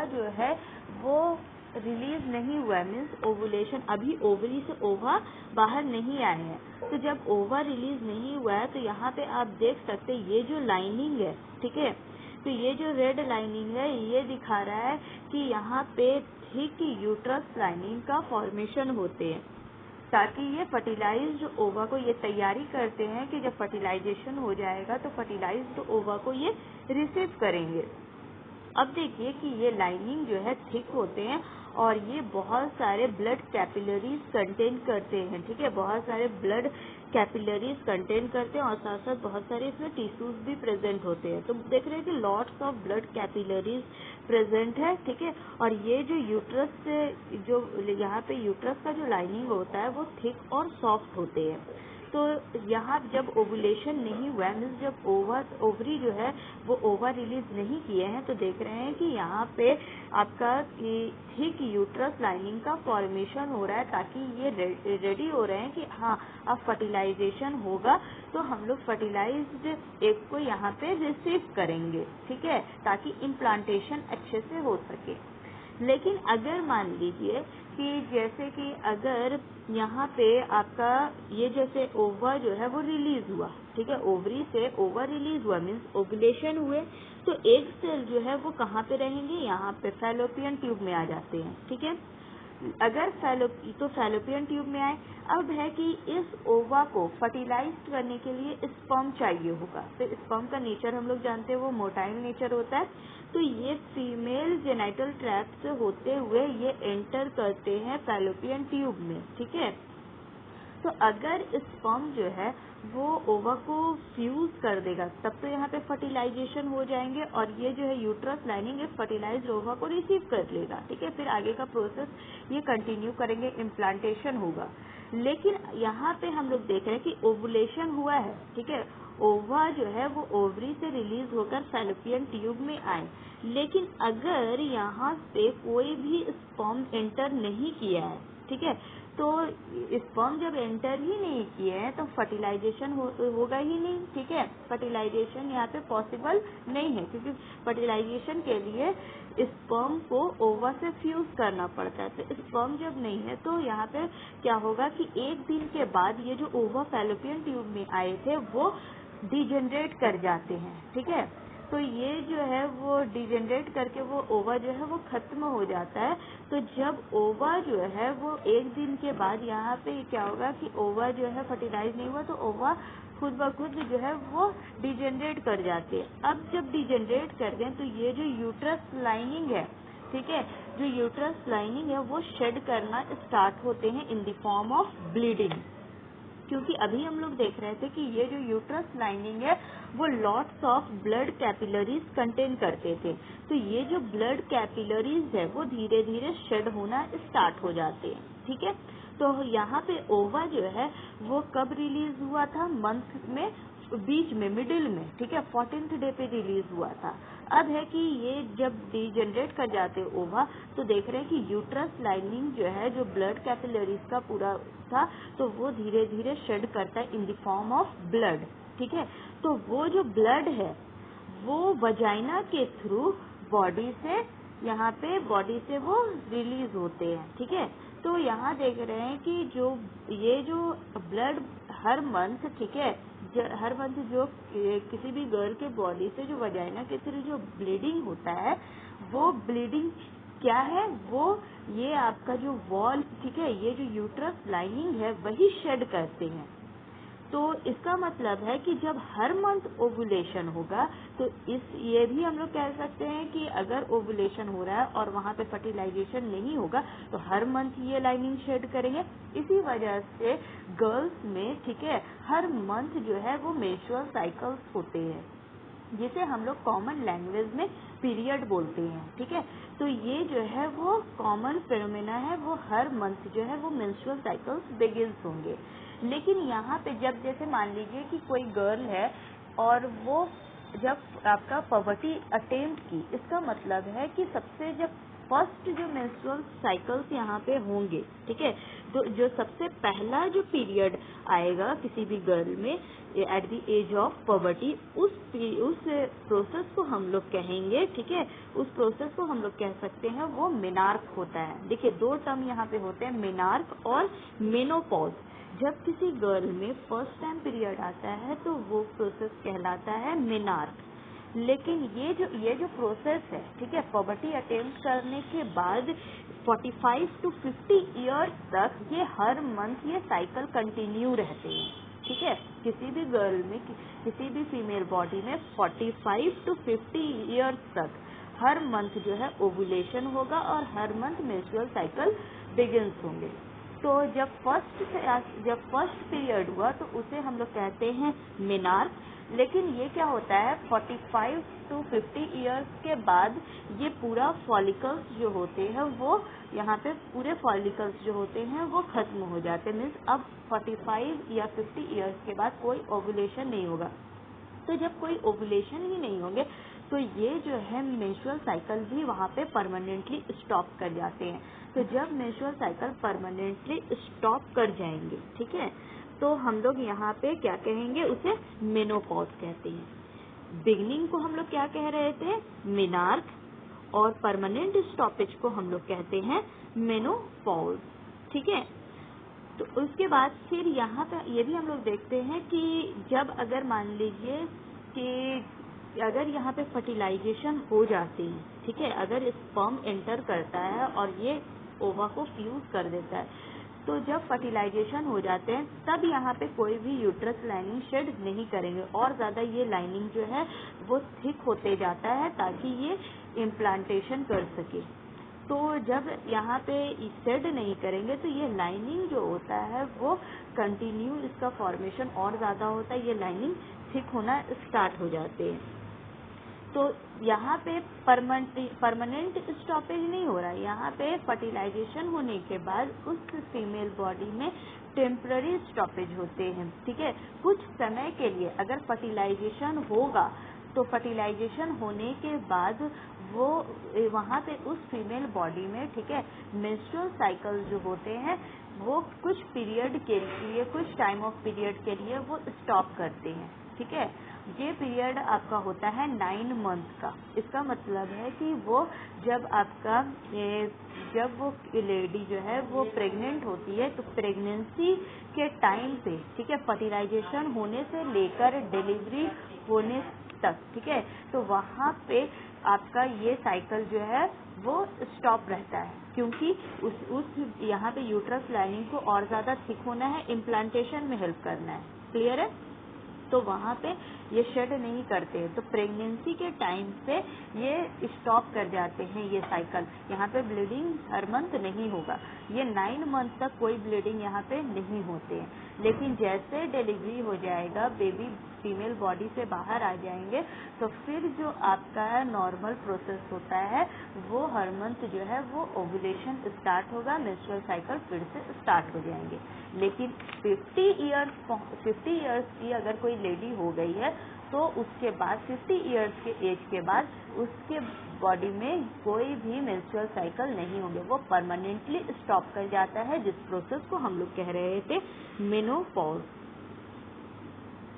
जो है वो रिलीज नहीं हुआ है, मीन्स ओवुलेशन, अभी ओवरी से ओवा बाहर नहीं आए हैं। तो जब ओवा रिलीज नहीं हुआ है तो यहाँ पे आप देख सकते हैं ये जो लाइनिंग है, ठीक है, तो ये जो रेड लाइनिंग है ये दिखा रहा है कि यहाँ पे थिक यूट्रस लाइनिंग का फॉर्मेशन होते हैं, ताकि ये फर्टिलाइज्ड ओवा को ये तैयारी करते हैं कि जब फर्टिलाइजेशन हो जाएगा तो फर्टिलाइज्ड ओवा को ये रिसीव करेंगे। अब देखिए कि ये लाइनिंग जो है थिक होते हैं और ये बहुत सारे ब्लड कैपिलरीज कंटेन करते हैं, ठीक है, बहुत सारे ब्लड कैपिलरीज कंटेन करते हैं और साथ साथ बहुत सारे इसमें टिश्यूज भी प्रेजेंट होते हैं। तो देख रहे हैं कि lots of blood capillaries present है, ठीक है। और ये जो यूट्रस से जो यहाँ पे यूट्रस का जो लाइनिंग होता है वो थिक और सॉफ्ट होते हैं। तो यहाँ जब ओवुलेशन नहीं हुआ है, मीन्स जब ओवरी जो है वो ओवा रिलीज नहीं किए हैं, तो देख रहे हैं कि यहाँ पे आपका थिक यूट्रस लाइनिंग का फॉर्मेशन हो रहा है, ताकि ये रेडी हो रहे हैं कि हाँ अब फर्टिलाइजेशन होगा तो हम लोग फर्टिलाइज्ड एग को यहाँ पे रिसीव करेंगे, ठीक है, ताकि इम्प्लांटेशन अच्छे से हो सके। लेकिन अगर मान लीजिए कि जैसे कि अगर यहाँ पे आपका ये जैसे ओवा जो है वो रिलीज हुआ, ठीक है, ओवरी से ओवा रिलीज हुआ मीन्स ओवुलेशन हुए, तो एग सेल जो है वो कहाँ पे रहेंगे, यहाँ पे फैलोपियन ट्यूब में आ जाते हैं, ठीक है। अगर फैलोपियन ट्यूब में आए, अब है कि इस ओवा को फर्टिलाइज करने के लिए स्पर्म चाहिए होगा। तो स्पर्म का नेचर हम लोग जानते हैं वो मोटाइल नेचर होता है। तो ये फीमेल जेनाइटल ट्रैक्ट से होते हुए ये एंटर करते हैं फैलोपियन ट्यूब में, ठीक है। तो अगर स्पर्म जो है वो ओवा को फ्यूज कर देगा तब तो यहाँ पे फर्टिलाइजेशन हो जाएंगे और ये जो है यूट्रस लाइनिंग एक फर्टिलाइज्ड ओवा को रिसीव कर लेगा, ठीक है। फिर आगे का प्रोसेस ये कंटिन्यू करेंगे, इम्प्लांटेशन होगा। लेकिन यहाँ पे हम लोग देख रहे हैं कि ओवुलेशन हुआ है, ठीक है, ओवा जो है वो ओवरी से रिलीज होकर फैलोपियन ट्यूब में आए, लेकिन अगर यहाँ पे कोई भी स्पर्म एंटर नहीं किया है, ठीक है, तो स्पर्म जब एंटर ही नहीं किए हैं तो फर्टिलाइजेशन होगा ही नहीं, ठीक है। फर्टिलाइजेशन यहाँ पे पॉसिबल नहीं है, क्योंकि फर्टिलाइजेशन के लिए स्पर्म को ओवा से फ्यूज करना पड़ता है। तो स्पर्म जब नहीं है तो यहाँ पे क्या होगा कि एक दिन के बाद ये जो ओवा फैलोपियन ट्यूब में आए थे वो डिजेनरेट कर जाते हैं, ठीक है। तो ये जो है वो डिजेनरेट करके वो ओवा जो है वो खत्म हो जाता है। तो जब ओवा जो है वो एक दिन के बाद यहाँ पे क्या होगा कि ओवा जो है फर्टिलाइज नहीं हुआ तो ओवा खुद ब खुद जो है वो डिजेनरेट कर जाते हैं। अब जब डिजेनरेट कर दें तो ये जो यूट्रस लाइनिंग है, ठीक है, जो यूट्रस लाइनिंग है वो शेड करना स्टार्ट होते हैं in the form of bleeding. क्योंकि अभी हम लोग देख रहे थे कि ये जो यूट्रस लाइनिंग है वो lots of blood capillaries contain करते थे। तो ये जो ब्लड कैपिलरीज है वो धीरे धीरे शेड होना स्टार्ट हो जाते हैं, ठीक है। तो यहाँ पे ओवा जो है वो कब रिलीज हुआ था, मंथ में बीच में मिडिल में, ठीक है, 14th डे पे रिलीज हुआ था। अब है कि ये जब डिजेनरेट कर जाते ओवा तो देख रहे हैं कि यूट्रस लाइनिंग जो है जो ब्लड कैपिलरीज का पूरा था तो वो धीरे धीरे शेड करता है in the form of blood, ठीक है। तो वो जो ब्लड है वो वजाइना के थ्रू बॉडी से यहाँ पे बॉडी से वो रिलीज होते हैं, ठीक है। तो यहाँ देख रहे हैं कि जो ये जो ब्लड हर मंथ, ठीक है, हर मंथ जो किसी भी गर्ल के बॉडी से जो वजाइना के थ्रू जो ब्लीडिंग होता है वो ब्लीडिंग क्या है, वो ये आपका जो वॉल, ठीक है, ये जो यूट्रस लाइनिंग है वही शेड करते हैं। तो इसका मतलब है कि जब हर मंथ ओवुलेशन होगा तो ये भी हम लोग कह सकते हैं कि अगर ओवुलेशन हो रहा है और वहाँ पे फर्टिलाइजेशन नहीं होगा तो हर मंथ ये लाइनिंग शेड करेंगे। इसी वजह से गर्ल्स में, ठीक है, हर मंथ जो है वो मेंस्ट्रुअल साइकिल्स होते हैं, जिसे हम लोग कॉमन लैंग्वेज में पीरियड बोलते हैं, ठीक है। तो ये जो है वो कॉमन फेनोमेना है, वो हर मंथ जो है वो मेंस्ट्रुअल साइकिल्स बिगिंस होंगे। लेकिन यहाँ पे जब जैसे मान लीजिए कि कोई गर्ल है और वो जब आपका पवर्टी अटेम्प्ट की, इसका मतलब है कि सबसे जब फर्स्ट जो मेंस्ट्रुअल साइकिल्स यहाँ पे होंगे, ठीक है, जो सबसे पहला जो पीरियड आएगा किसी भी गर्ल में at the age of poverty, उस प्रोसेस को हम लोग कहेंगे, ठीक है, उस प्रोसेस को हम लोग कह सकते हैं वो मेनार्क होता है। देखिए 2 टर्म यहाँ पे होते हैं, मेनार्क और मेनोपॉज। जब किसी गर्ल में फर्स्ट टाइम पीरियड आता है तो वो प्रोसेस कहलाता है मेनार्क। लेकिन ये जो प्रोसेस है, ठीक है, पवर्टी अटेम्प्ट करने के बाद 45 to 50 ईयर्स तक ये हर मंथ ये साइकिल कंटिन्यू रहते हैं, ठीक है। किसी भी गर्ल में, किसी भी फीमेल बॉडी में 45 to 50 ईयर्स तक हर मंथ जो है ओवुलेशन होगा और हर मंथ मेंस्ट्रुअल साइकिल बिगिंस होंगे। तो जब फर्स्ट पीरियड हुआ तो उसे हम लोग कहते हैं मेनार्क। लेकिन ये क्या होता है, 45 to 50 ईयर्स के बाद ये पूरा फॉलिकल्स जो होते हैं वो यहाँ पे पूरे फॉलिकल्स जो होते हैं वो खत्म हो जाते हैं। मीन्स अब 45 या 50 ईयर्स के बाद कोई ओवुलेशन नहीं होगा। तो जब कोई ओवुलेशन ही नहीं होंगे तो ये जो है मेंस्ट्रुअल साइकिल भी वहाँ पे परमानेंटली स्टॉप कर जाते हैं। तो जब मेंस्ट्रुअल साइकिल परमानेंटली स्टॉप कर जाएंगे, ठीक है, तो हम लोग यहाँ पे क्या कहेंगे, उसे मेनोपॉज कहते हैं। बिगनिंग को हम लोग क्या कह रहे थे, मेनार्क, और परमानेंट स्टॉपेज को हम लोग कहते हैं मेनोपॉज, ठीक है। तो उसके बाद फिर यहाँ पे ये भी हम लोग देखते हैं कि जब अगर मान लीजिए कि अगर यहाँ पे फर्टिलाइजेशन हो जाती है, ठीक है, अगर स्पर्म एंटर करता है और ये ओवा को फ्यूज कर देता है, तो जब फर्टिलाइजेशन हो जाते हैं तब यहाँ पे कोई भी यूट्रस लाइनिंग शेड नहीं करेंगे और ज़्यादा ये लाइनिंग जो है वो थिक होते जाता है ताकि ये इम्प्लांटेशन कर सके। तो जब यहाँ पे शेड नहीं करेंगे तो ये लाइनिंग जो होता है वो कंटिन्यू, इसका फॉर्मेशन और ज़्यादा होता है, ये लाइनिंग थिक होना स्टार्ट हो जाते हैं। तो यहाँ पे परमानेंट स्टॉपेज नहीं हो रहा है, यहाँ पे फर्टिलाइजेशन होने के बाद उस फीमेल बॉडी में टेम्पररी स्टॉपेज होते हैं, ठीक है, कुछ समय के लिए। अगर फर्टिलाइजेशन होगा तो फर्टिलाइजेशन होने के बाद वो वहाँ पे उस फीमेल बॉडी में, ठीक है, मेंस्ट्रुअल साइकिल जो होते हैं वो कुछ पीरियड के लिए, कुछ टाइम ऑफ पीरियड के लिए वो स्टॉप करते हैं, ठीक है। ये पीरियड आपका होता है 9 मंथ का। इसका मतलब है कि वो जब आपका जब वो लेडी जो है वो प्रेग्नेंट होती है तो प्रेगनेंसी के टाइम से, ठीक है, फर्टिलाइजेशन होने से लेकर डिलीवरी होने तक, ठीक है, तो वहाँ पे आपका ये साइकिल जो है वो स्टॉप रहता है, क्योंकि उस यहाँ पे यूट्रस लाइनिंग को और ज़्यादा थिक होना है, इम्प्लांटेशन में हेल्प करना है। क्लियर है? तो वहाँ पे ये शेड नहीं करते, तो प्रेगनेंसी के टाइम पे ये स्टॉप कर जाते हैं ये साइकिल। यहाँ पे ब्लीडिंग हर मंथ नहीं होगा, ये 9 मंथ तक कोई ब्लीडिंग यहाँ पे नहीं होते हैं। लेकिन जैसे डिलीवरी हो जाएगा, बेबी फीमेल बॉडी से बाहर आ जाएंगे, तो फिर जो आपका नॉर्मल प्रोसेस होता है वो हर मंथ जो है वो ओवुलेशन स्टार्ट होगा, मेंस्ट्रुअल साइकिल फिर से स्टार्ट हो जाएंगे। लेकिन 50 इयर्स की अगर कोई लेडी हो गई है तो उसके बाद 50 इयर्स के एज के बाद उसके बॉडी में कोई भी मेंस्ट्रुअल साइकिल नहीं होंगे, वो परमानेंटली स्टॉप कर जाता है, जिस प्रोसेस को हम लोग कह रहे थे मेनोपॉज।